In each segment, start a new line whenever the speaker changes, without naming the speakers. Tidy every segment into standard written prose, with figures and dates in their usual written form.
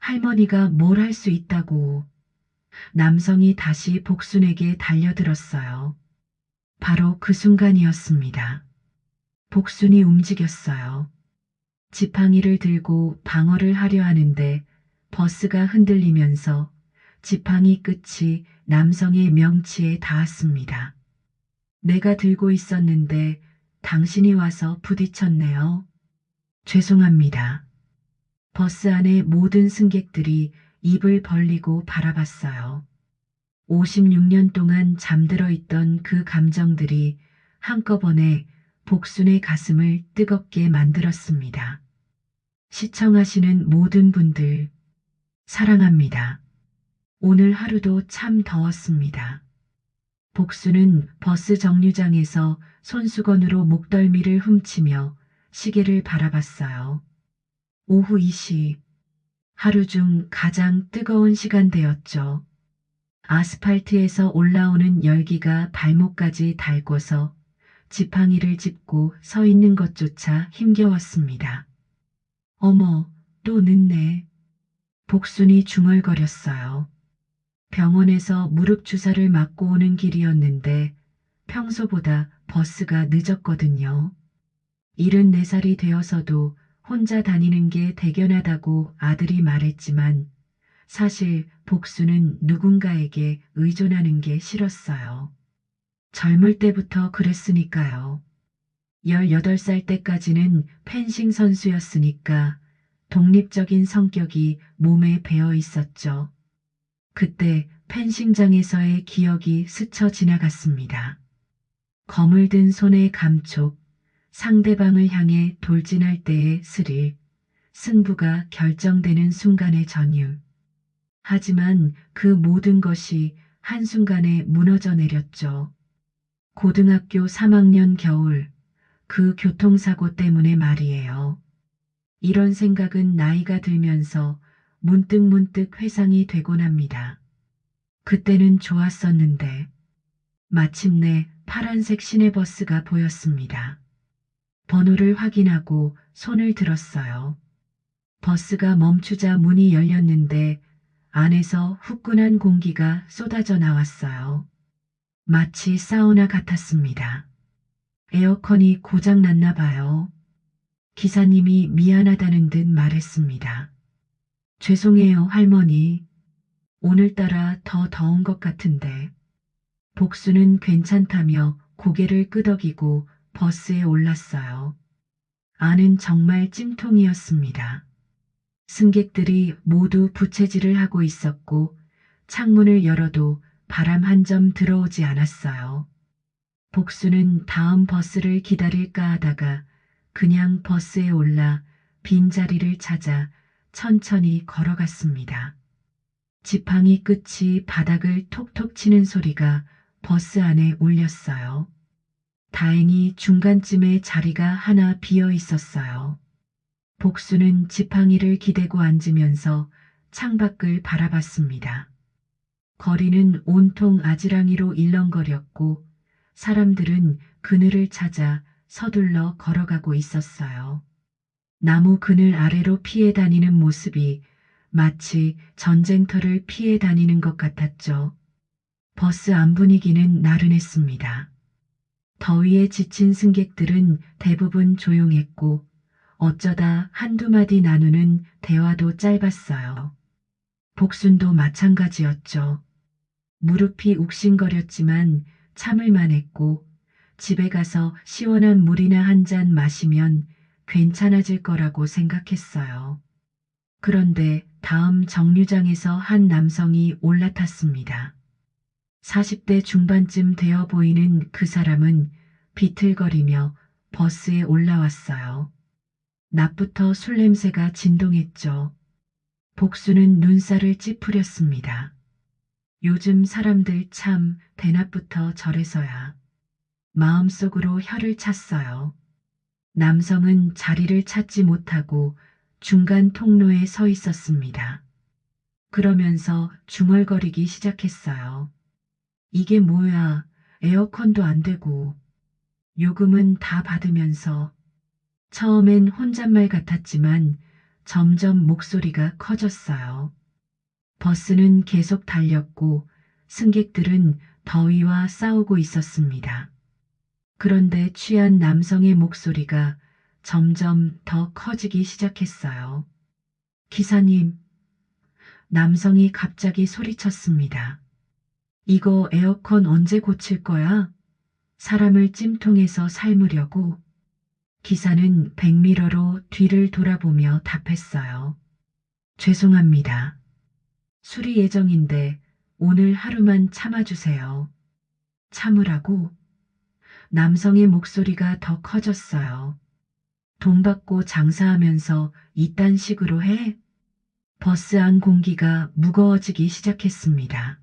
할머니가 뭘 할 수 있다고. 남성이 다시 복순에게 달려들었어요. 바로 그 순간이었습니다. 복순이 움직였어요. 지팡이를 들고 방어를 하려 하는데 버스가 흔들리면서 지팡이 끝이 남성의 명치에 닿았습니다. 내가 들고 있었는데 당신이 와서 부딪혔네요. 죄송합니다. 버스 안의 모든 승객들이 입을 벌리고 바라봤어요. 56년 동안 잠들어 있던 그 감정들이 한꺼번에 복순의 가슴을 뜨겁게 만들었습니다. 시청하시는 모든 분들, 사랑합니다. 오늘 하루도 참 더웠습니다. 복수는 버스 정류장에서 손수건으로 목덜미를 훔치며 시계를 바라봤어요. 오후 2시, 하루 중 가장 뜨거운 시간대였죠. 아스팔트에서 올라오는 열기가 발목까지 닳고서 지팡이를 짚고 서 있는 것조차 힘겨웠습니다. 어머, 또 늦네. 복순이 중얼거렸어요. 병원에서 무릎 주사를 맞고 오는 길이었는데 평소보다 버스가 늦었거든요. 74살이 되어서도 혼자 다니는 게 대견하다고 아들이 말했지만 사실 복수는 누군가에게 의존하는 게 싫었어요. 젊을 때부터 그랬으니까요. 18살 때까지는 펜싱 선수였으니까 독립적인 성격이 몸에 배어 있었죠. 그때 펜싱장에서의 기억이 스쳐 지나갔습니다. 검을 든 손의 감촉, 상대방을 향해 돌진할 때의 스릴, 승부가 결정되는 순간의 전율. 하지만 그 모든 것이 한순간에 무너져 내렸죠. 고등학교 3학년 겨울, 그 교통사고 때문에 말이에요. 이런 생각은 나이가 들면서 문득문득 회상이 되곤 합니다. 그때는 좋았었는데 마침내 파란색 시내버스가 보였습니다. 번호를 확인하고 손을 들었어요. 버스가 멈추자 문이 열렸는데 안에서 후끈한 공기가 쏟아져 나왔어요. 마치 사우나 같았습니다. 에어컨이 고장 났나 봐요. 기사님이 미안하다는 듯 말했습니다. 죄송해요, 할머니. 오늘따라 더 더운 것 같은데. 복수는 괜찮다며 고개를 끄덕이고 버스에 올랐어요. 안은 정말 찜통이었습니다. 승객들이 모두 부채질을 하고 있었고 창문을 열어도 바람 한 점 들어오지 않았어요. 복수는 다음 버스를 기다릴까 하다가 그냥 버스에 올라 빈자리를 찾아 천천히 걸어갔습니다. 지팡이 끝이 바닥을 톡톡 치는 소리가 버스 안에 울렸어요. 다행히 중간쯤에 자리가 하나 비어 있었어요. 복수는 지팡이를 기대고 앉으면서 창밖을 바라봤습니다. 거리는 온통 아지랑이로 일렁거렸고 사람들은 그늘을 찾아 서둘러 걸어가고 있었어요. 나무 그늘 아래로 피해 다니는 모습이 마치 전쟁터를 피해 다니는 것 같았죠. 버스 안 분위기는 나른했습니다. 더위에 지친 승객들은 대부분 조용했고 어쩌다 한두 마디 나누는 대화도 짧았어요. 복순도 마찬가지였죠. 무릎이 욱신거렸지만 참을만 했고 집에 가서 시원한 물이나 한 잔 마시면 괜찮아질 거라고 생각했어요. 그런데 다음 정류장에서 한 남성이 올라탔습니다. 40대 중반쯤 되어 보이는 그 사람은 비틀거리며 버스에 올라왔어요. 낮부터 술 냄새가 진동했죠. 복수는 눈살을 찌푸렸습니다. 요즘 사람들 참 대낮부터 저래서야. 마음속으로 혀를 찼어요. 남성은 자리를 찾지 못하고 중간 통로에 서 있었습니다. 그러면서 중얼거리기 시작했어요. 이게 뭐야, 에어컨도 안 되고, 요금은 다 받으면서. 처음엔 혼잣말 같았지만 점점 목소리가 커졌어요. 버스는 계속 달렸고 승객들은 더위와 싸우고 있었습니다. 그런데 취한 남성의 목소리가 점점 더 커지기 시작했어요. 기사님, 남성이 갑자기 소리쳤습니다. 이거 에어컨 언제 고칠 거야? 사람을 찜통에서 삶으려고. 기사는 백미러로 뒤를 돌아보며 답했어요. 죄송합니다. 수리 예정인데 오늘 하루만 참아주세요. 참으라고? 남성의 목소리가 더 커졌어요. 돈 받고 장사하면서 이딴 식으로 해? 버스 안 공기가 무거워지기 시작했습니다.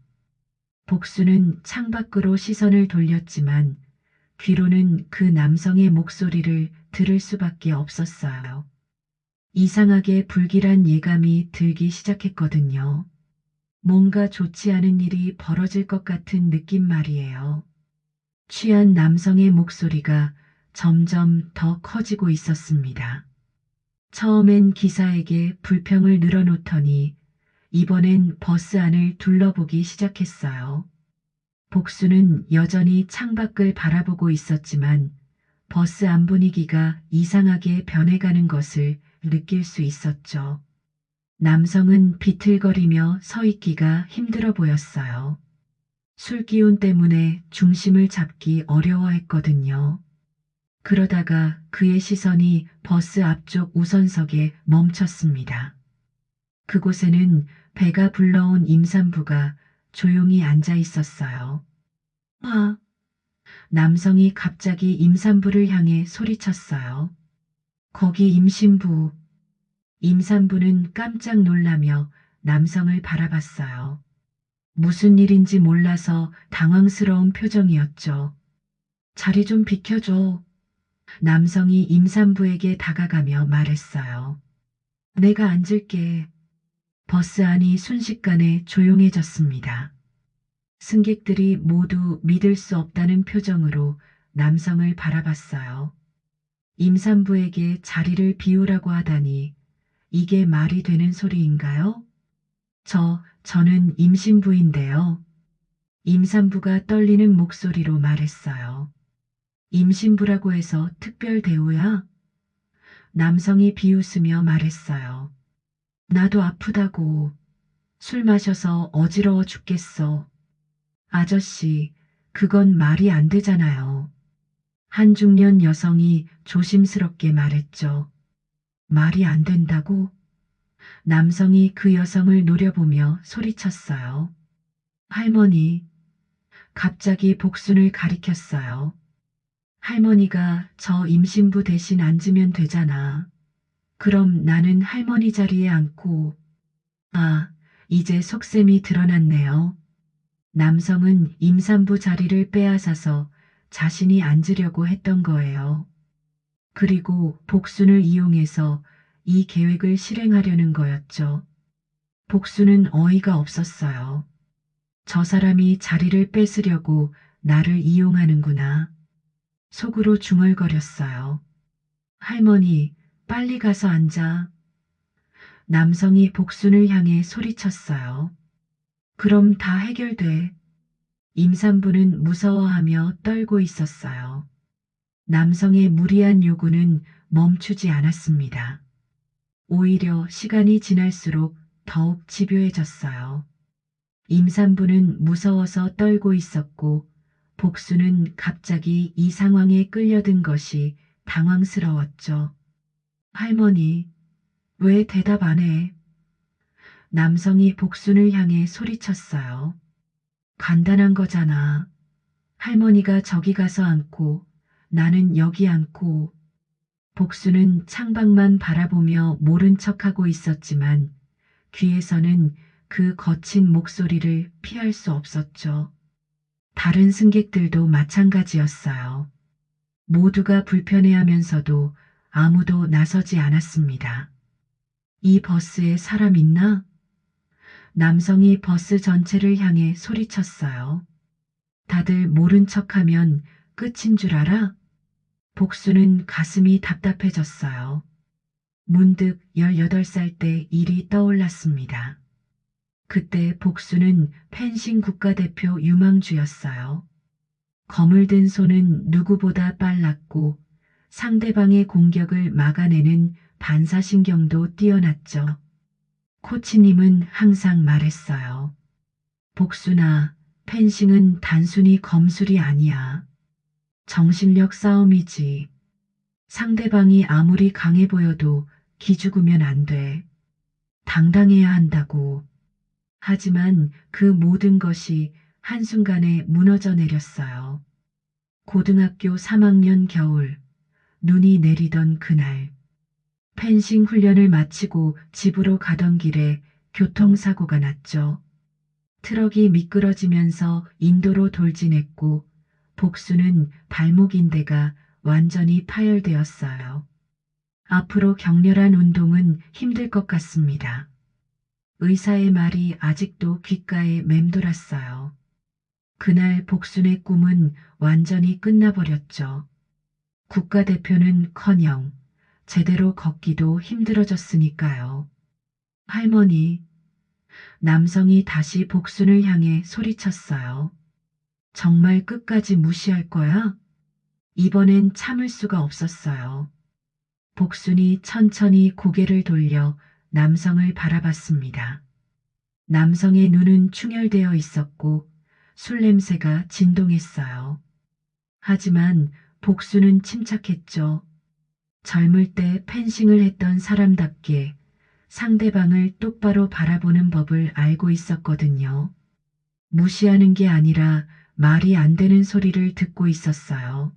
복수는 창밖으로 시선을 돌렸지만 귀로는 그 남성의 목소리를 들을 수밖에 없었어요. 이상하게 불길한 예감이 들기 시작했거든요. 뭔가 좋지 않은 일이 벌어질 것 같은 느낌 말이에요. 취한 남성의 목소리가 점점 더 커지고 있었습니다. 처음엔 기사에게 불평을 늘어놓더니 이번엔 버스 안을 둘러보기 시작했어요. 복수는 여전히 창밖을 바라보고 있었지만 버스 안 분위기가 이상하게 변해가는 것을 느낄 수 있었죠. 남성은 비틀거리며 서 있기가 힘들어 보였어요. 술 기운 때문에 중심을 잡기 어려워했거든요. 그러다가 그의 시선이 버스 앞쪽 우선석에 멈췄습니다. 그곳에는 배가 불러온 임산부가 조용히 앉아 있었어요. 아, 남성이 갑자기 임산부를 향해 소리쳤어요. 거기 임신부. 임산부는 깜짝 놀라며 남성을 바라봤어요. 무슨 일인지 몰라서 당황스러운 표정이었죠. 자리 좀 비켜줘. 남성이 임산부에게 다가가며 말했어요. 내가 앉을게. 버스 안이 순식간에 조용해졌습니다. 승객들이 모두 믿을 수 없다는 표정으로 남성을 바라봤어요. 임산부에게 자리를 비우라고 하다니 이게 말이 되는 소리인가요? 저는 임신부인데요. 임산부가 떨리는 목소리로 말했어요. 임신부라고 해서 특별 대우야? 남성이 비웃으며 말했어요. 나도 아프다고. 술 마셔서 어지러워 죽겠어. 아저씨, 그건 말이 안 되잖아요. 한 중년 여성이 조심스럽게 말했죠. 말이 안 된다고? 남성이 그 여성을 노려보며 소리쳤어요. 할머니, 갑자기 복순을 가리켰어요. 할머니가 저 임신부 대신 앉으면 되잖아. 그럼 나는 할머니 자리에 앉고, 아, 이제 속셈이 드러났네요. 남성은 임산부 자리를 빼앗아서 자신이 앉으려고 했던 거예요. 그리고 복순을 이용해서 이 계획을 실행하려는 거였죠. 복순은 어이가 없었어요. 저 사람이 자리를 뺏으려고 나를 이용하는구나. 속으로 중얼거렸어요. 할머니, 빨리 가서 앉아. 남성이 복순을 향해 소리쳤어요. 그럼 다 해결돼. 임산부는 무서워하며 떨고 있었어요. 남성의 무리한 요구는 멈추지 않았습니다. 오히려 시간이 지날수록 더욱 집요해졌어요. 임산부는 무서워서 떨고 있었고 복수는 갑자기 이 상황에 끌려든 것이 당황스러웠죠. 할머니, 왜 대답 안 해? 남성이 복순을 향해 소리쳤어요. 간단한 거잖아. 할머니가 저기 가서 앉고 나는 여기 앉고. 복수는 창밖만 바라보며 모른 척하고 있었지만 귀에서는 그 거친 목소리를 피할 수 없었죠. 다른 승객들도 마찬가지였어요. 모두가 불편해하면서도 아무도 나서지 않았습니다. 이 버스에 사람 있나? 남성이 버스 전체를 향해 소리쳤어요. 다들 모른 척하면 끝인 줄 알아? 복수는 가슴이 답답해졌어요. 문득 18살 때 일이 떠올랐습니다. 그때 복수는 펜싱 국가대표 유망주였어요. 검을 든 손은 누구보다 빨랐고 상대방의 공격을 막아내는 반사신경도 뛰어났죠. 코치님은 항상 말했어요. 복수나 펜싱은 단순히 검술이 아니야. 정신력 싸움이지. 상대방이 아무리 강해 보여도 기죽으면 안 돼. 당당해야 한다고. 하지만 그 모든 것이 한순간에 무너져 내렸어요. 고등학교 3학년 겨울, 눈이 내리던 그날, 펜싱 훈련을 마치고 집으로 가던 길에 교통사고가 났죠. 트럭이 미끄러지면서 인도로 돌진했고, 복수는 발목 인대가 완전히 파열되었어요. 앞으로 격렬한 운동은 힘들 것 같습니다. 의사의 말이 아직도 귓가에 맴돌았어요. 그날 복순의 꿈은 완전히 끝나버렸죠. 국가대표는커녕 제대로 걷기도 힘들어졌으니까요. 할머니, 남성이 다시 복순을 향해 소리쳤어요. 정말 끝까지 무시할 거야? 이번엔 참을 수가 없었어요. 복순이 천천히 고개를 돌려 남성을 바라봤습니다. 남성의 눈은 충혈되어 있었고 술 냄새가 진동했어요. 하지만 복수는 침착했죠. 젊을 때 펜싱을 했던 사람답게 상대방을 똑바로 바라보는 법을 알고 있었거든요. 무시하는 게 아니라 말이 안 되는 소리를 듣고 있었어요.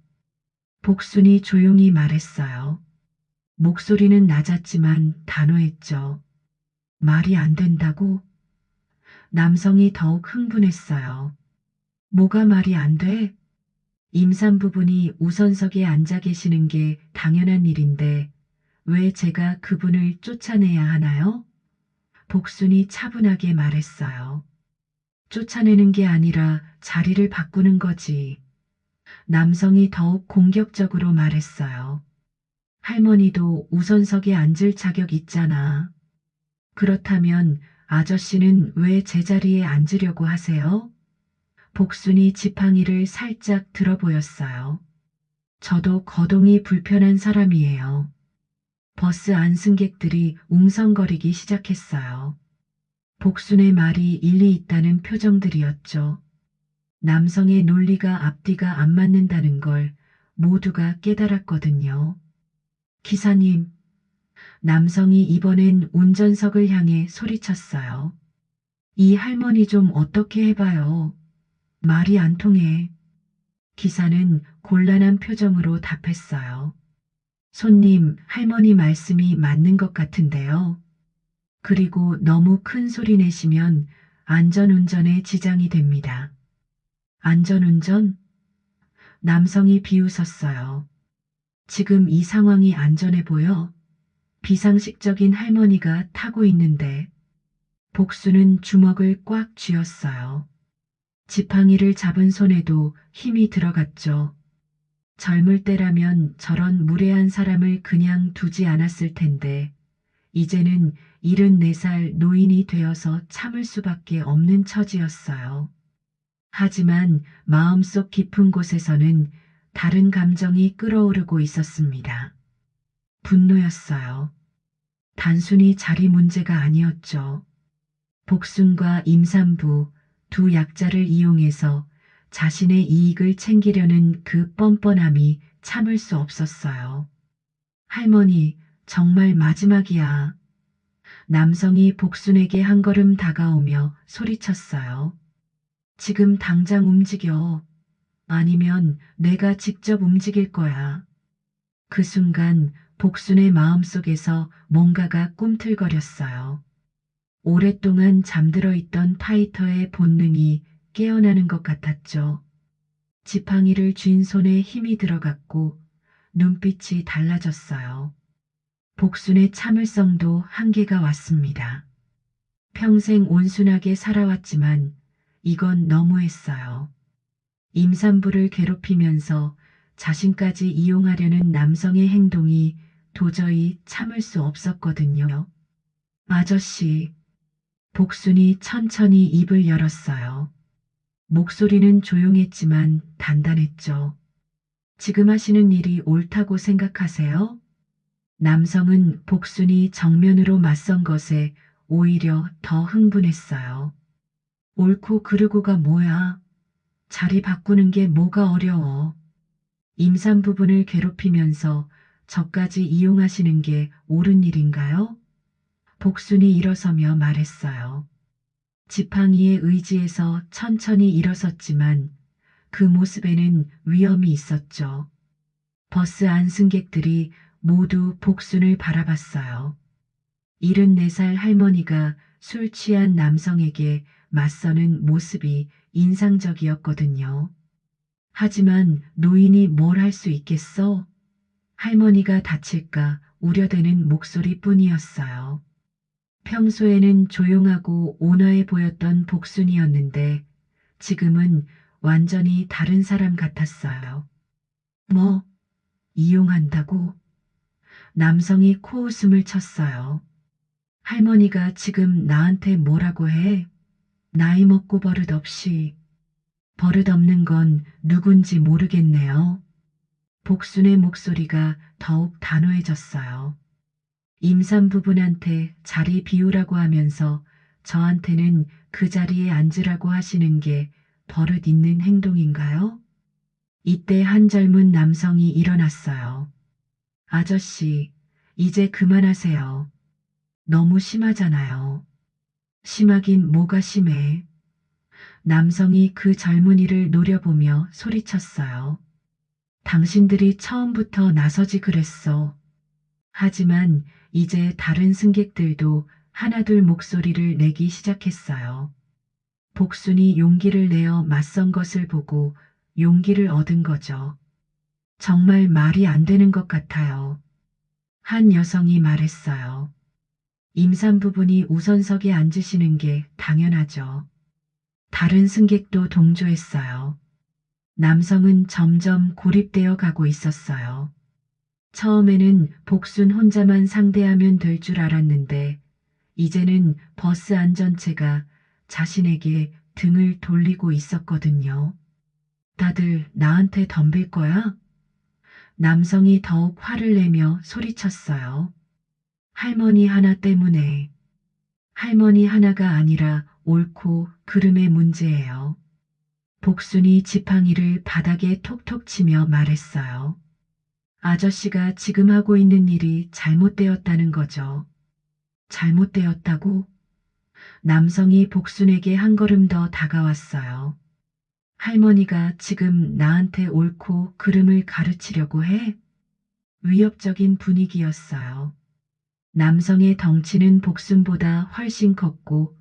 복순이 조용히 말했어요. 목소리는 낮았지만 단호했죠. 말이 안 된다고? 남성이 더욱 흥분했어요. 뭐가 말이 안 돼? 임산부분이 우선석에 앉아 계시는 게 당연한 일인데 왜 제가 그분을 쫓아내야 하나요? 복순이 차분하게 말했어요. 쫓아내는 게 아니라 자리를 바꾸는 거지. 남성이 더욱 공격적으로 말했어요. 할머니도 우선석에 앉을 자격 있잖아. 그렇다면 아저씨는 왜 제자리에 앉으려고 하세요? 복순이 지팡이를 살짝 들어 보였어요. 저도 거동이 불편한 사람이에요. 버스 안 승객들이 웅성거리기 시작했어요. 복순의 말이 일리 있다는 표정들이었죠. 남성의 논리가 앞뒤가 안 맞는다는 걸 모두가 깨달았거든요. 기사님, 남성이 이번엔 운전석을 향해 소리쳤어요. 이 할머니 좀 어떻게 해봐요. 말이 안 통해. 기사는 곤란한 표정으로 답했어요. 손님, 할머니 말씀이 맞는 것 같은데요. 그리고 너무 큰 소리 내시면 안전운전에 지장이 됩니다. 안전운전? 남성이 비웃었어요. 지금 이 상황이 안전해 보여? 비상식적인 할머니가 타고 있는데. 복수는 주먹을 꽉 쥐었어요. 지팡이를 잡은 손에도 힘이 들어갔죠. 젊을 때라면 저런 무례한 사람을 그냥 두지 않았을 텐데, 이제는 74살 노인이 되어서 참을 수밖에 없는 처지였어요. 하지만 마음속 깊은 곳에서는 다른 감정이 끓어오르고 있었습니다. 분노였어요. 단순히 자리 문제가 아니었죠. 복순과 임산부 두 약자를 이용해서 자신의 이익을 챙기려는 그 뻔뻔함이 참을 수 없었어요. 할머니, 정말 마지막이야. 남성이 복순에게 한 걸음 다가오며 소리쳤어요. 지금 당장 움직여. 아니면 내가 직접 움직일 거야. 그 순간 복순의 마음속에서 뭔가가 꿈틀거렸어요. 오랫동안 잠들어 있던 파이터의 본능이 깨어나는 것 같았죠. 지팡이를 쥔 손에 힘이 들어갔고 눈빛이 달라졌어요. 복순의 참을성도 한계가 왔습니다. 평생 온순하게 살아왔지만 이건 너무했어요. 임산부를 괴롭히면서 자신까지 이용하려는 남성의 행동이 도저히 참을 수 없었거든요. 아저씨, 복순이 천천히 입을 열었어요. 목소리는 조용했지만 단단했죠. 지금 하시는 일이 옳다고 생각하세요? 남성은 복순이 정면으로 맞선 것에 오히려 더 흥분했어요. 옳고 그르고가 뭐야? 자리 바꾸는 게 뭐가 어려워? 임산부분을 괴롭히면서 저까지 이용하시는 게 옳은 일인가요? 복순이 일어서며 말했어요. 지팡이의 의지에서 천천히 일어섰지만 그 모습에는 위험이 있었죠. 버스 안 승객들이 모두 복순을 바라봤어요. 74살 할머니가 술 취한 남성에게 맞서는 모습이 인상적이었거든요. 하지만 노인이 뭘 할 수 있겠어? 할머니가 다칠까 우려되는 목소리뿐이었어요. 평소에는 조용하고 온화해 보였던 복순이었는데 지금은 완전히 다른 사람 같았어요. 뭐, 이용한다고? 남성이 코웃음을 쳤어요. 할머니가 지금 나한테 뭐라고 해? 나이 먹고 버릇없이. 버릇없는 건 누군지 모르겠네요. 복순의 목소리가 더욱 단호해졌어요. 임산부분한테 자리 비우라고 하면서 저한테는 그 자리에 앉으라고 하시는 게 버릇 있는 행동인가요? 이때 한 젊은 남성이 일어났어요. 아저씨, 이제 그만하세요. 너무 심하잖아요. 심하긴 뭐가 심해. 남성이 그 젊은이를 노려보며 소리쳤어요. 당신들이 처음부터 나서지 그랬어. 하지만 이제 다른 승객들도 하나둘 목소리를 내기 시작했어요. 복순이 용기를 내어 맞선 것을 보고 용기를 얻은 거죠. 정말 말이 안 되는 것 같아요. 한 여성이 말했어요. 임산부분이 우선석에 앉으시는 게 당연하죠. 다른 승객도 동조했어요. 남성은 점점 고립되어 가고 있었어요. 처음에는 복순 혼자만 상대하면 될 줄 알았는데 이제는 버스 안전체가 자신에게 등을 돌리고 있었거든요. 다들 나한테 덤빌 거야? 남성이 더욱 화를 내며 소리쳤어요. 할머니 하나 때문에. 할머니 하나가 아니라 옳고 그름의 문제예요. 복순이 지팡이를 바닥에 톡톡 치며 말했어요. 아저씨가 지금 하고 있는 일이 잘못되었다는 거죠. 잘못되었다고? 남성이 복순에게 한 걸음 더 다가왔어요. 할머니가 지금 나한테 옳고 그름을 가르치려고 해? 위협적인 분위기였어요. 남성의 덩치는 복순보다 훨씬 컸고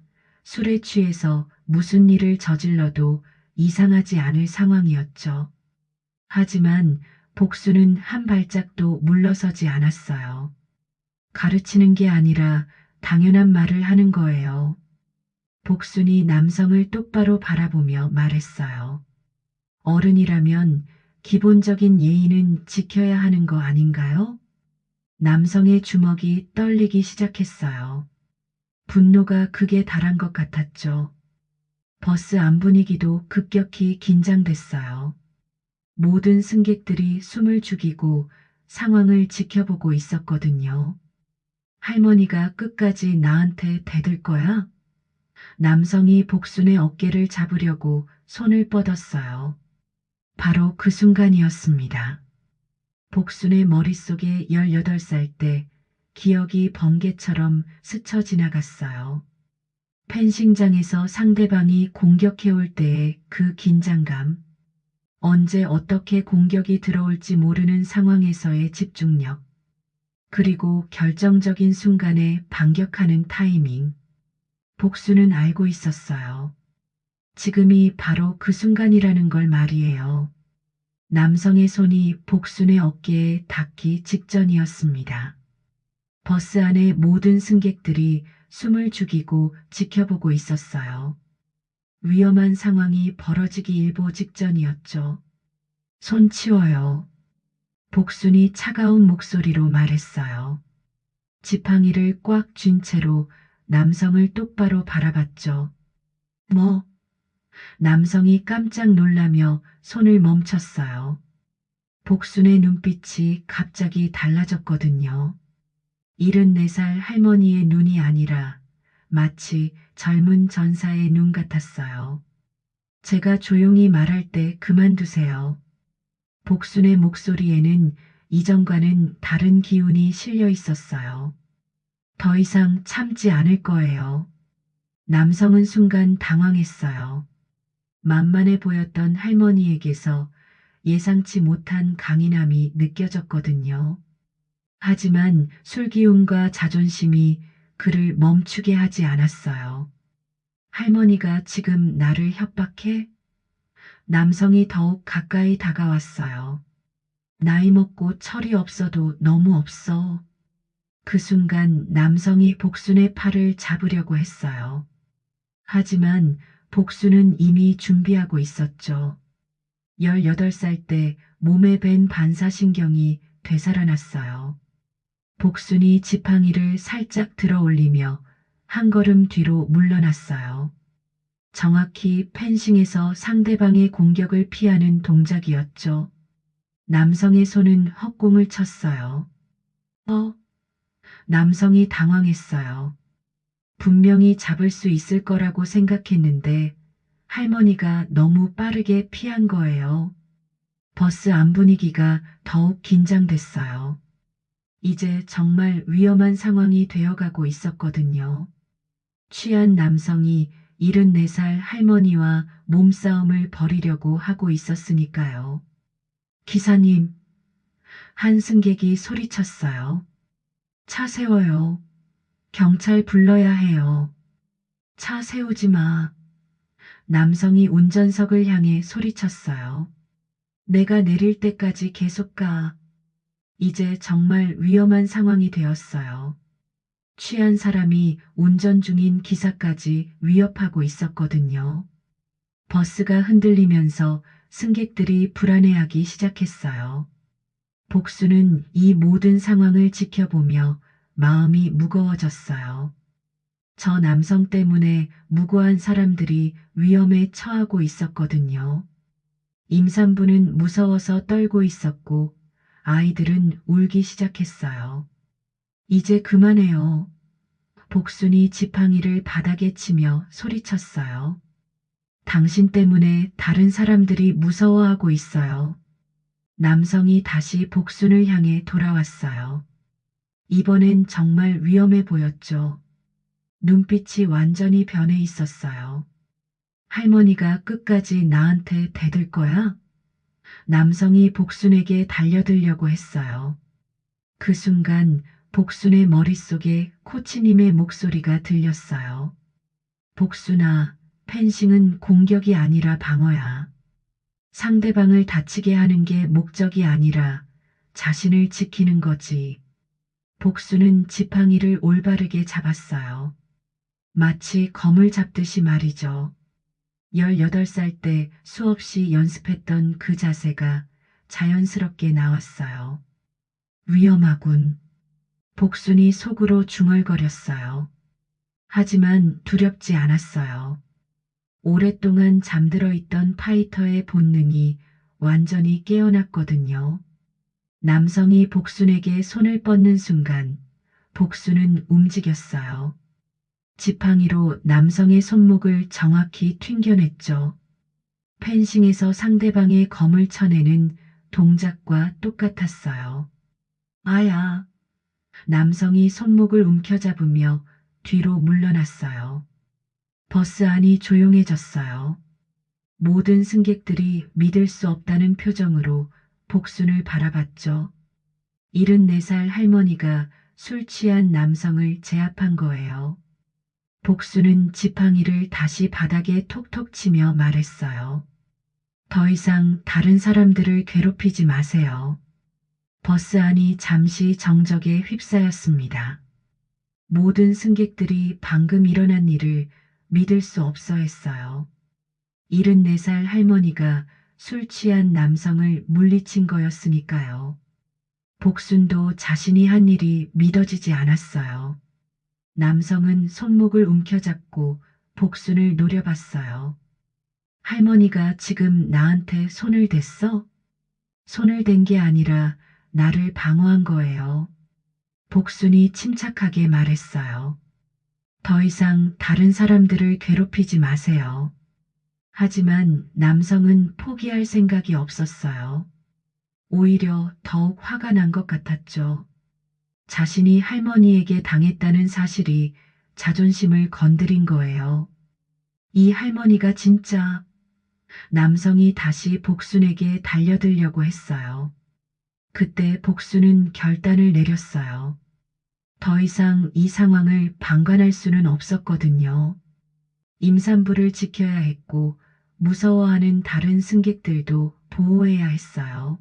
술에 취해서 무슨 일을 저질러도 이상하지 않을 상황이었죠. 하지만 복순은 한 발짝도 물러서지 않았어요. 가르치는 게 아니라 당연한 말을 하는 거예요. 복순이 남성을 똑바로 바라보며 말했어요. 어른이라면 기본적인 예의는 지켜야 하는 거 아닌가요? 남성의 주먹이 떨리기 시작했어요. 분노가 극에 달한 것 같았죠. 버스 안 분위기도 급격히 긴장됐어요. 모든 승객들이 숨을 죽이고 상황을 지켜보고 있었거든요. 할머니가 끝까지 나한테 대들 거야? 남성이 복순의 어깨를 잡으려고 손을 뻗었어요. 바로 그 순간이었습니다. 복순의 머릿속에 18살 때 기억이 번개처럼 스쳐 지나갔어요. 펜싱장에서 상대방이 공격해올 때의 그 긴장감. 언제 어떻게 공격이 들어올지 모르는 상황에서의 집중력. 그리고 결정적인 순간에 반격하는 타이밍. 복수는 알고 있었어요. 지금이 바로 그 순간이라는 걸 말이에요. 남성의 손이 복순의 어깨에 닿기 직전이었습니다. 버스 안의 모든 승객들이 숨을 죽이고 지켜보고 있었어요. 위험한 상황이 벌어지기 일보 직전이었죠. 손 치워요. 복순이 차가운 목소리로 말했어요. 지팡이를 꽉 쥔 채로 남성을 똑바로 바라봤죠. 뭐? 남성이 깜짝 놀라며 손을 멈췄어요. 복순의 눈빛이 갑자기 달라졌거든요. 74살 할머니의 눈이 아니라 마치 젊은 전사의 눈 같았어요. 제가 조용히 말할 때 그만두세요. 복순의 목소리에는 이전과는 다른 기운이 실려 있었어요. 더 이상 참지 않을 거예요. 남성은 순간 당황했어요. 만만해 보였던 할머니에게서 예상치 못한 강인함이 느껴졌거든요. 하지만 술기운과 자존심이 그를 멈추게 하지 않았어요. 할머니가 지금 나를 협박해? 남성이 더욱 가까이 다가왔어요. 나이 먹고 철이 없어도 너무 없어. 그 순간 남성이 복순의 팔을 잡으려고 했어요. 하지만 복순은 이미 준비하고 있었죠. 18살 때 몸에 밴 반사신경이 되살아났어요. 복순이 지팡이를 살짝 들어 올리며 한 걸음 뒤로 물러났어요. 정확히 펜싱에서 상대방의 공격을 피하는 동작이었죠. 남성의 손은 헛공을 쳤어요. 남성이 당황했어요. 분명히 잡을 수 있을 거라고 생각했는데 할머니가 너무 빠르게 피한 거예요. 버스 안 분위기가 더욱 긴장됐어요. 이제 정말 위험한 상황이 되어가고 있었거든요. 취한 남성이 74살 할머니와 몸싸움을 벌이려고 하고 있었으니까요. 기사님, 한 승객이 소리쳤어요. 차 세워요. 경찰 불러야 해요. 차 세우지 마. 남성이 운전석을 향해 소리쳤어요. 내가 내릴 때까지 계속 가. 이제 정말 위험한 상황이 되었어요. 취한 사람이 운전 중인 기사까지 위협하고 있었거든요. 버스가 흔들리면서 승객들이 불안해하기 시작했어요. 복수는 이 모든 상황을 지켜보며 마음이 무거워졌어요. 저 남성 때문에 무고한 사람들이 위험에 처하고 있었거든요. 임산부는 무서워서 떨고 있었고 아이들은 울기 시작했어요. 이제 그만해요. 복순이 지팡이를 바닥에 치며 소리쳤어요. 당신 때문에 다른 사람들이 무서워하고 있어요. 남성이 다시 복순을 향해 돌아왔어요. 이번엔 정말 위험해 보였죠. 눈빛이 완전히 변해 있었어요. 할머니가 끝까지 나한테 대들 거야? 남성이 복순에게 달려들려고 했어요. 그 순간 복순의 머릿속에 코치님의 목소리가 들렸어요. 복순아, 펜싱은 공격이 아니라 방어야. 상대방을 다치게 하는 게 목적이 아니라 자신을 지키는 거지. 복순은 지팡이를 올바르게 잡았어요. 마치 검을 잡듯이 말이죠. 18살 때 수없이 연습했던 그 자세가 자연스럽게 나왔어요. 위험하군. 복순이 속으로 중얼거렸어요. 하지만 두렵지 않았어요. 오랫동안 잠들어 있던 파이터의 본능이 완전히 깨어났거든요. 남성이 복순에게 손을 뻗는 순간 복순은 움직였어요. 지팡이로 남성의 손목을 정확히 튕겨냈죠. 펜싱에서 상대방의 검을 쳐내는 동작과 똑같았어요. 아야. 남성이 손목을 움켜잡으며 뒤로 물러났어요. 버스 안이 조용해졌어요. 모든 승객들이 믿을 수 없다는 표정으로 복순을 바라봤죠. 74살 할머니가 술 취한 남성을 제압한 거예요. 복순은 지팡이를 다시 바닥에 톡톡 치며 말했어요. 더 이상 다른 사람들을 괴롭히지 마세요. 버스 안이 잠시 정적에 휩싸였습니다. 모든 승객들이 방금 일어난 일을 믿을 수 없어 했어요. 74살 할머니가 술 취한 남성을 물리친 거였으니까요. 복순도 자신이 한 일이 믿어지지 않았어요. 남성은 손목을 움켜잡고 복순을 노려봤어요. 할머니가 지금 나한테 손을 댔어? 손을 댄 게 아니라 나를 방어한 거예요. 복순이 침착하게 말했어요. 더 이상 다른 사람들을 괴롭히지 마세요. 하지만 남성은 포기할 생각이 없었어요. 오히려 더욱 화가 난 것 같았죠. 자신이 할머니에게 당했다는 사실이 자존심을 건드린 거예요. 이 할머니가 진짜 남성이 다시 복순에게 달려들려고 했어요. 그때 복순은 결단을 내렸어요. 더 이상 이 상황을 방관할 수는 없었거든요. 임산부를 지켜야 했고 무서워하는 다른 승객들도 보호해야 했어요.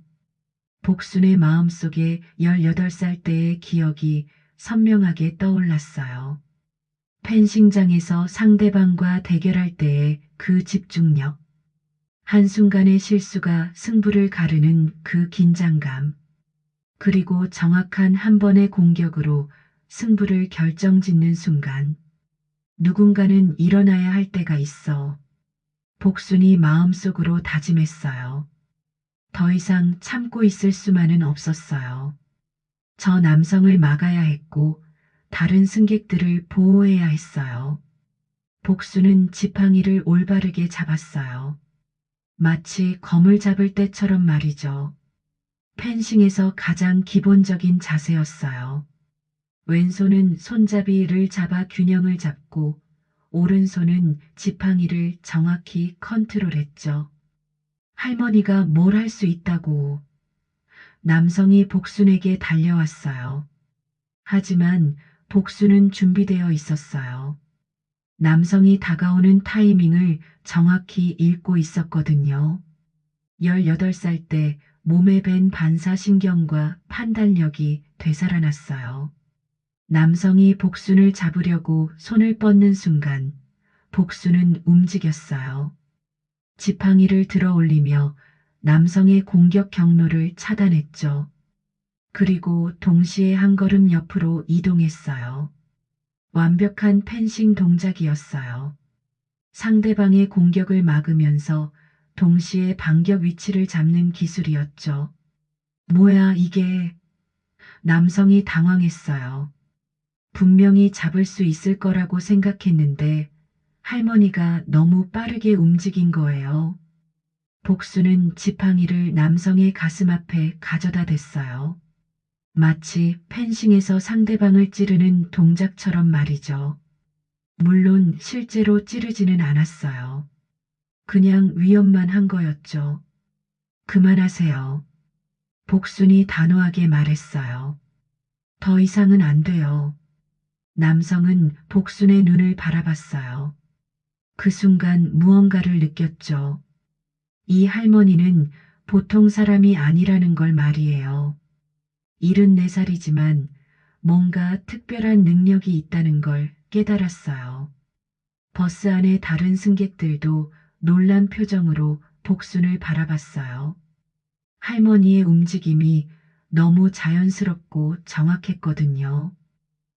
복순의 마음속에 18살 때의 기억이 선명하게 떠올랐어요. 펜싱장에서 상대방과 대결할 때의 그 집중력. 한순간의 실수가 승부를 가르는 그 긴장감. 그리고 정확한 한 번의 공격으로 승부를 결정짓는 순간. 누군가는 일어나야 할 때가 있어. 복순이 마음속으로 다짐했어요. 더 이상 참고 있을 수만은 없었어요. 저 남성을 막아야 했고 다른 승객들을 보호해야 했어요. 복순은 지팡이를 올바르게 잡았어요. 마치 검을 잡을 때처럼 말이죠. 펜싱에서 가장 기본적인 자세였어요. 왼손은 손잡이를 잡아 균형을 잡고 오른손은 지팡이를 정확히 컨트롤했죠. 할머니가 뭘 할 수 있다고. 남성이 복순에게 달려왔어요. 하지만 복순은 준비되어 있었어요. 남성이 다가오는 타이밍을 정확히 읽고 있었거든요. 18살 때 몸에 밴 반사신경과 판단력이 되살아났어요. 남성이 복순을 잡으려고 손을 뻗는 순간 복순은 움직였어요. 지팡이를 들어 올리며 남성의 공격 경로를 차단했죠. 그리고 동시에 한 걸음 옆으로 이동했어요. 완벽한 펜싱 동작이었어요. 상대방의 공격을 막으면서 동시에 반격 위치를 잡는 기술이었죠. 뭐야 이게? 남성이 당황했어요. 분명히 잡을 수 있을 거라고 생각했는데 할머니가 너무 빠르게 움직인 거예요. 복수는 지팡이를 남성의 가슴 앞에 가져다 댔어요. 마치 펜싱에서 상대방을 찌르는 동작처럼 말이죠. 물론 실제로 찌르지는 않았어요. 그냥 위협만 한 거였죠. 그만하세요. 복순이 단호하게 말했어요. 더 이상은 안 돼요. 남성은 복순의 눈을 바라봤어요. 그 순간 무언가를 느꼈죠. 이 할머니는 보통 사람이 아니라는 걸 말이에요. 74살이지만 뭔가 특별한 능력이 있다는 걸 깨달았어요. 버스 안의 다른 승객들도 놀란 표정으로 복순을 바라봤어요. 할머니의 움직임이 너무 자연스럽고 정확했거든요.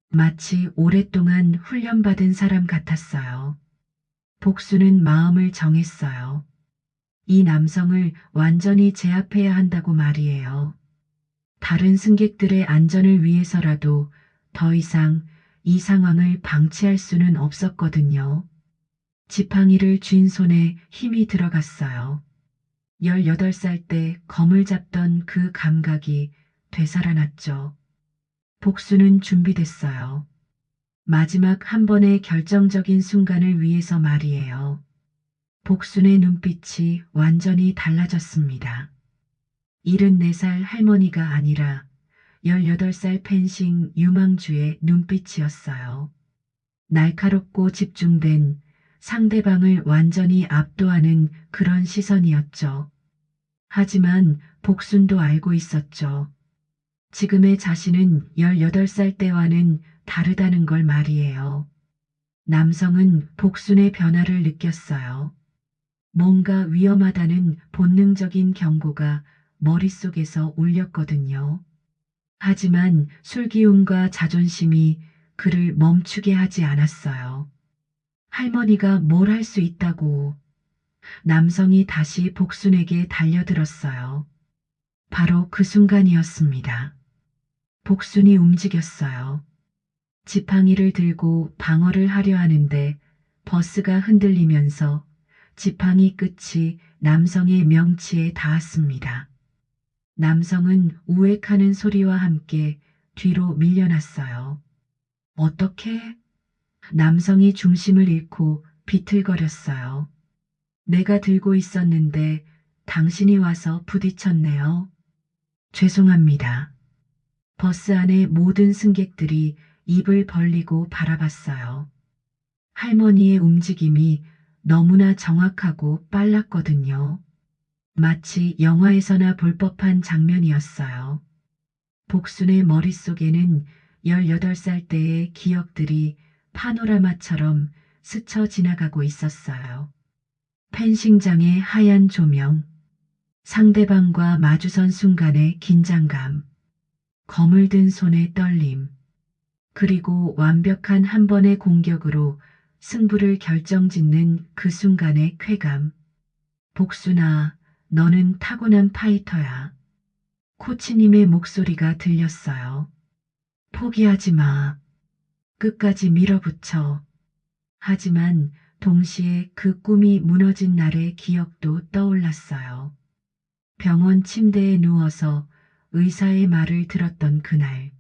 마치 오랫동안 훈련받은 사람 같았어요. 복순은 마음을 정했어요. 이 남성을 완전히 제압해야 한다고 말이에요. 다른 승객들의 안전을 위해서라도 더 이상 이 상황을 방치할 수는 없었거든요. 지팡이를 쥔 손에 힘이 들어갔어요. 18살 때 검을 잡던 그 감각이 되살아났죠. 복수는 준비됐어요. 마지막 한 번의 결정적인 순간을 위해서 말이에요. 복순의 눈빛이 완전히 달라졌습니다. 74살 할머니가 아니라 18살 펜싱 유망주의 눈빛이었어요. 날카롭고 집중된 상대방을 완전히 압도하는 그런 시선이었죠. 하지만 복순도 알고 있었죠. 지금의 자신은 18살 때와는 다르다는 걸 말이에요. 남성은 복순의 변화를 느꼈어요. 뭔가 위험하다는 본능적인 경고가 머릿속에서 울렸거든요. 하지만 술기운과 자존심이 그를 멈추게 하지 않았어요. 할머니가 뭘 할 수 있다고. 남성이 다시 복순에게 달려들었어요. 바로 그 순간이었습니다. 복순이 움직였어요. 지팡이를 들고 방어를 하려 하는데 버스가 흔들리면서 지팡이 끝이 남성의 명치에 닿았습니다. 남성은 우액하는 소리와 함께 뒤로 밀려났어요. 어떻게? 남성이 중심을 잃고 비틀거렸어요. 내가 들고 있었는데 당신이 와서 부딪혔네요. 죄송합니다. 버스 안의 모든 승객들이 입을 벌리고 바라봤어요. 할머니의 움직임이 너무나 정확하고 빨랐거든요. 마치 영화에서나 볼 법한 장면이었어요. 복순의 머릿속에는 18살 때의 기억들이 파노라마처럼 스쳐 지나가고 있었어요. 펜싱장의 하얀 조명, 상대방과 마주선 순간의 긴장감, 검을 든 손의 떨림, 그리고 완벽한 한 번의 공격으로 승부를 결정짓는 그 순간의 쾌감. 복순아, 너는 타고난 파이터야. 코치님의 목소리가 들렸어요. 포기하지 마. 끝까지 밀어붙여. 하지만 동시에 그 꿈이 무너진 날의 기억도 떠올랐어요. 병원 침대에 누워서 의사의 말을 들었던 그날.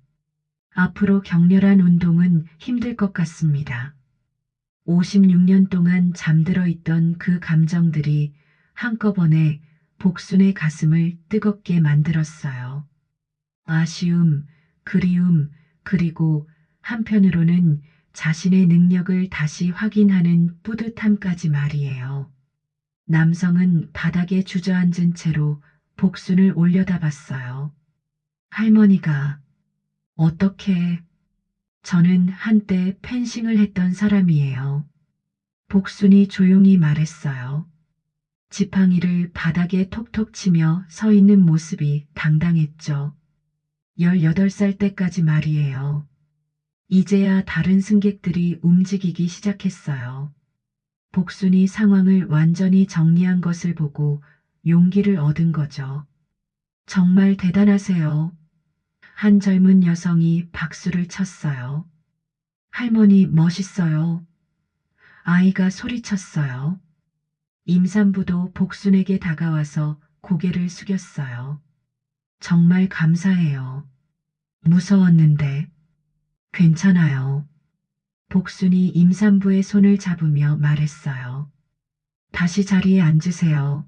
앞으로 격렬한 운동은 힘들 것 같습니다. 56년 동안 잠들어 있던 그 감정들이 한꺼번에 복순의 가슴을 뜨겁게 만들었어요. 아쉬움, 그리움, 그리고 한편으로는 자신의 능력을 다시 확인하는 뿌듯함까지 말이에요. 남성은 바닥에 주저앉은 채로 복순을 올려다봤어요. 할머니가 어떻게 저는 한때 펜싱을 했던 사람이에요. 복순이 조용히 말했어요. 지팡이를 바닥에 톡톡 치며 서 있는 모습이 당당했죠. 18살 때까지 말이에요. 이제야 다른 승객들이 움직이기 시작했어요. 복순이 상황을 완전히 정리한 것을 보고 용기를 얻은 거죠. 정말 대단하세요. 한 젊은 여성이 박수를 쳤어요. 할머니 멋있어요. 아이가 소리쳤어요. 임산부도 복순에게 다가와서 고개를 숙였어요. 정말 감사해요. 무서웠는데 괜찮아요. 복순이 임산부의 손을 잡으며 말했어요. 다시 자리에 앉으세요.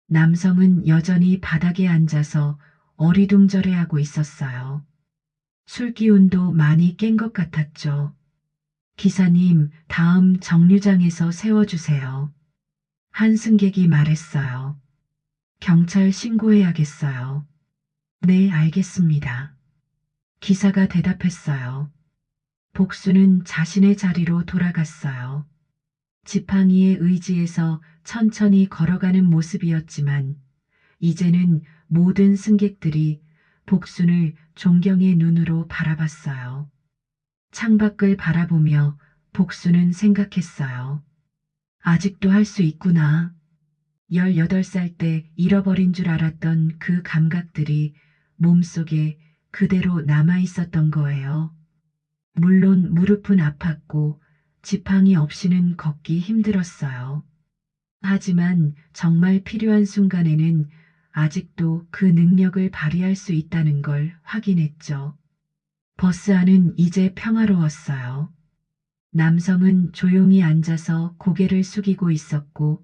남성은 여전히 바닥에 앉아서 어리둥절해하고 있었어요. 술기운도 많이 깬 것 같았죠. 기사님, 다음 정류장에서 세워주세요. 한 승객이 말했어요. 경찰 신고해야겠어요. 네, 알겠습니다. 기사가 대답했어요. 복수는 자신의 자리로 돌아갔어요. 지팡이의 의지에서 천천히 걸어가는 모습이었지만 이제는 모든 승객들이 복순을 존경의 눈으로 바라봤어요. 창밖을 바라보며 복순은 생각했어요. 아직도 할 수 있구나. 18살 때 잃어버린 줄 알았던 그 감각들이 몸속에 그대로 남아 있었던 거예요. 물론 무릎은 아팠고 지팡이 없이는 걷기 힘들었어요. 하지만 정말 필요한 순간에는 아직도 그 능력을 발휘할 수 있다는 걸 확인했죠. 버스 안은 이제 평화로웠어요. 남성은 조용히 앉아서 고개를 숙이고 있었고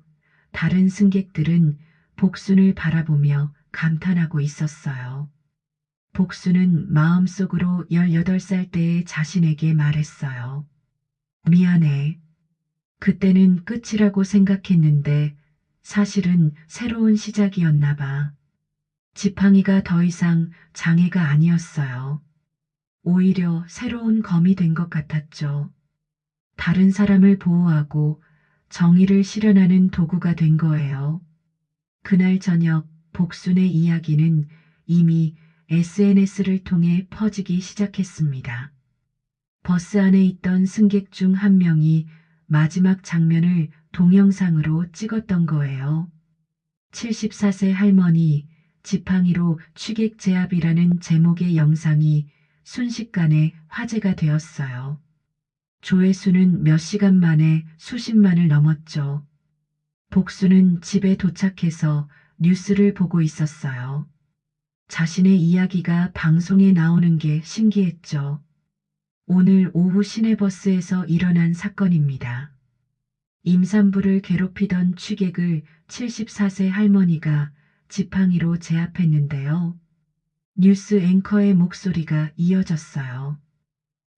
다른 승객들은 복순을 바라보며 감탄하고 있었어요. 복순은 마음속으로 18살 때의 자신에게 말했어요. 미안해. 그때는 끝이라고 생각했는데 사실은 새로운 시작이었나 봐. 지팡이가 더 이상 장애가 아니었어요. 오히려 새로운 검이 된 것 같았죠. 다른 사람을 보호하고 정의를 실현하는 도구가 된 거예요. 그날 저녁 복순의 이야기는 이미 SNS를 통해 퍼지기 시작했습니다. 버스 안에 있던 승객 중 한 명이 마지막 장면을 동영상으로 찍었던 거예요. 74세 할머니 지팡이로 취객 제압이라는 제목의 영상이 순식간에 화제가 되었어요. 조회수는 몇 시간 만에 수십만을 넘었죠. 복수는 집에 도착해서 뉴스를 보고 있었어요. 자신의 이야기가 방송에 나오는 게 신기했죠. 오늘 오후 시내버스에서 일어난 사건입니다. 임산부를 괴롭히던 취객을 74세 할머니가 지팡이로 제압했는데요. 뉴스 앵커의 목소리가 이어졌어요.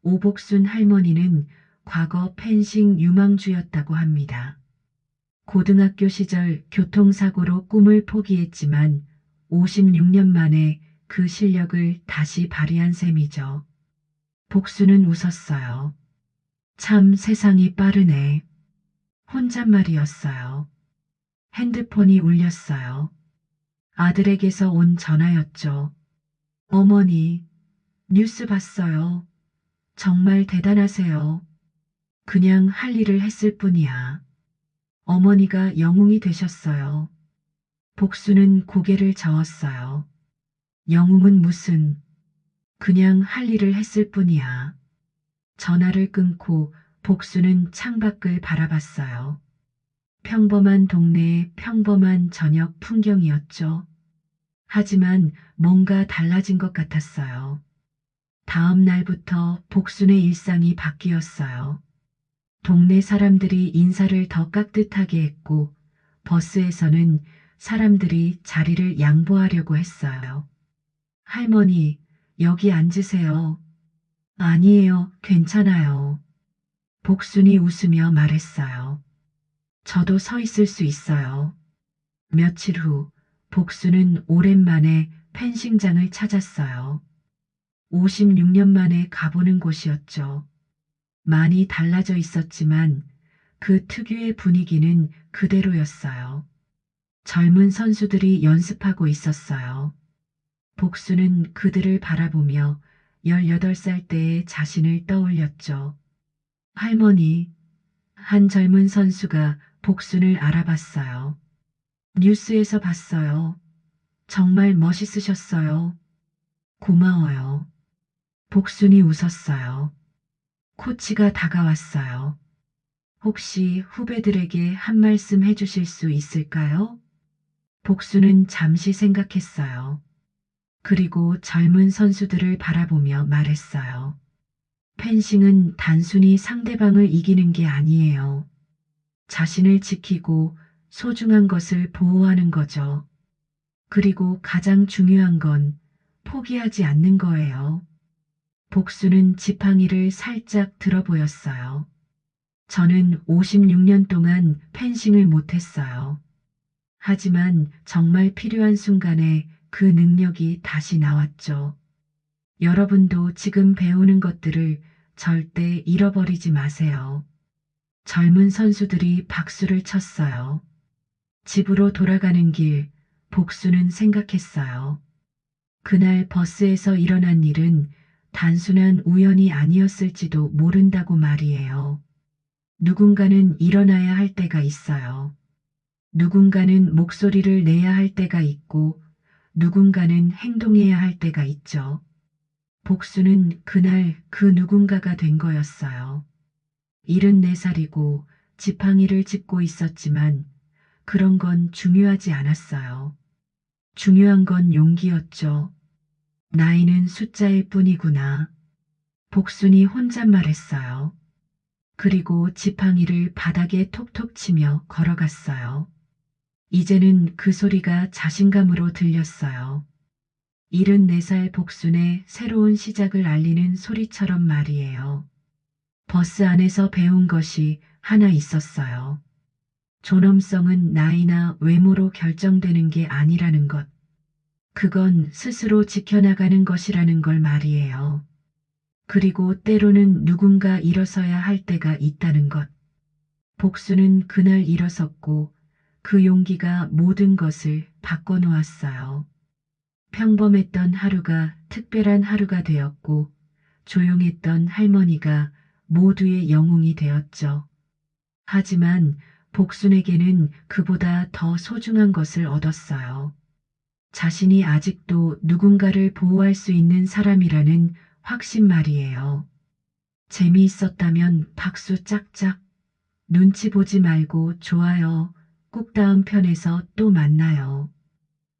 오복순 할머니는 과거 펜싱 유망주였다고 합니다. 고등학교 시절 교통사고로 꿈을 포기했지만 56년 만에 그 실력을 다시 발휘한 셈이죠. 복수는 웃었어요. 참 세상이 빠르네. 혼잣말이었어요. 핸드폰이 울렸어요. 아들에게서 온 전화였죠. 어머니, 뉴스 봤어요. 정말 대단하세요. 그냥 할 일을 했을 뿐이야. 어머니가 영웅이 되셨어요. 복수는 고개를 저었어요. 영웅은 무슨, 그냥 할 일을 했을 뿐이야. 전화를 끊고 복수는 창밖을 바라봤어요. 평범한 동네의 평범한 저녁 풍경이었죠. 하지만 뭔가 달라진 것 같았어요. 다음 날부터 복순의 일상이 바뀌었어요. 동네 사람들이 인사를 더 깍듯하게 했고 버스에서는 사람들이 자리를 양보하려고 했어요. 할머니, 여기 앉으세요. 아니에요, 괜찮아요. 복순이 웃으며 말했어요. 저도 서 있을 수 있어요. 며칠 후 복수는 오랜만에 펜싱장을 찾았어요. 56년 만에 가보는 곳이었죠. 많이 달라져 있었지만 그 특유의 분위기는 그대로였어요. 젊은 선수들이 연습하고 있었어요. 복수는 그들을 바라보며 18살 때의 자신을 떠올렸죠. 할머니, 한 젊은 선수가 복순을 알아봤어요. 뉴스에서 봤어요. 정말 멋있으셨어요. 고마워요. 복순이 웃었어요. 코치가 다가왔어요. 혹시 후배들에게 한 말씀 해주실 수 있을까요? 복순은 잠시 생각했어요. 그리고 젊은 선수들을 바라보며 말했어요. 펜싱은 단순히 상대방을 이기는 게 아니에요. 자신을 지키고 소중한 것을 보호하는 거죠. 그리고 가장 중요한 건 포기하지 않는 거예요. 복수는 지팡이를 살짝 들어 보였어요. 저는 56년 동안 펜싱을 못했어요. 하지만 정말 필요한 순간에 그 능력이 다시 나왔죠. 여러분도 지금 배우는 것들을 절대 잃어버리지 마세요. 젊은 선수들이 박수를 쳤어요. 집으로 돌아가는 길, 복수는 생각했어요. 그날 버스에서 일어난 일은 단순한 우연이 아니었을지도 모른다고 말이에요. 누군가는 일어나야 할 때가 있어요. 누군가는 목소리를 내야 할 때가 있고 누군가는 행동해야 할 때가 있죠. 복수는 그날 그 누군가가 된 거였어요. 74살이고 지팡이를 짚고 있었지만 그런 건 중요하지 않았어요. 중요한 건 용기였죠. 나이는 숫자일 뿐이구나. 복순이 혼잣말했어요. 그리고 지팡이를 바닥에 톡톡 치며 걸어갔어요. 이제는 그 소리가 자신감으로 들렸어요. 74살 복순의 새로운 시작을 알리는 소리처럼 말이에요. 버스 안에서 배운 것이 하나 있었어요. 존엄성은 나이나 외모로 결정되는 게 아니라는 것. 그건 스스로 지켜나가는 것이라는 걸 말이에요. 그리고 때로는 누군가 일어서야 할 때가 있다는 것. 복수는 그날 일어섰고 그 용기가 모든 것을 바꿔놓았어요. 평범했던 하루가 특별한 하루가 되었고 조용했던 할머니가 모두의 영웅이 되었죠. 하지만 복순에게는 그보다 더 소중한 것을 얻었어요. 자신이 아직도 누군가를 보호할 수 있는 사람이라는 확신 말이에요. 재미있었다면 박수 짝짝, 눈치 보지 말고 좋아요. 꼭 다음 편에서 또 만나요.